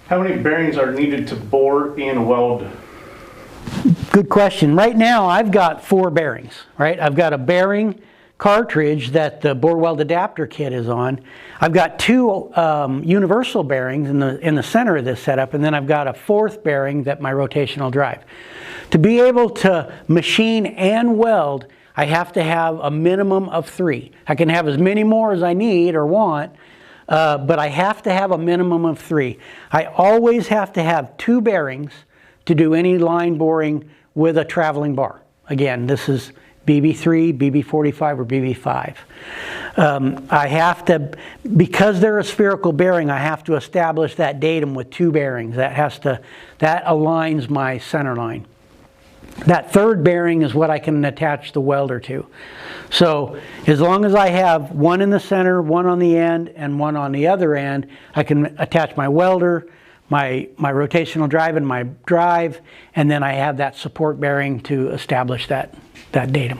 How many bearings are needed to bore and weld? Good question. Right now I've got 4 bearings, right? I've got a bearing cartridge that the bore weld adapter kit is on. I've got 2 universal bearings in the center of this setup, and then I've got a 4th bearing that my rotational drive. To be able to machine and weld, I have to have a minimum of 3. I can have as many more as I need or want, but I have to have a minimum of 3. I always have to have 2 bearings to do any line boring with a traveling bar. Again, this is BB3, BB45, or BB5. I have to, because they're a spherical bearing, I have to establish that datum with 2 bearings. That aligns my center line. That 3rd bearing is what I can attach the welder to. So as long as I have 1 in the center, 1 on the end, and 1 on the other end, I can attach my welder, my rotational drive, and my drive, and then I have that support bearing to establish that datum.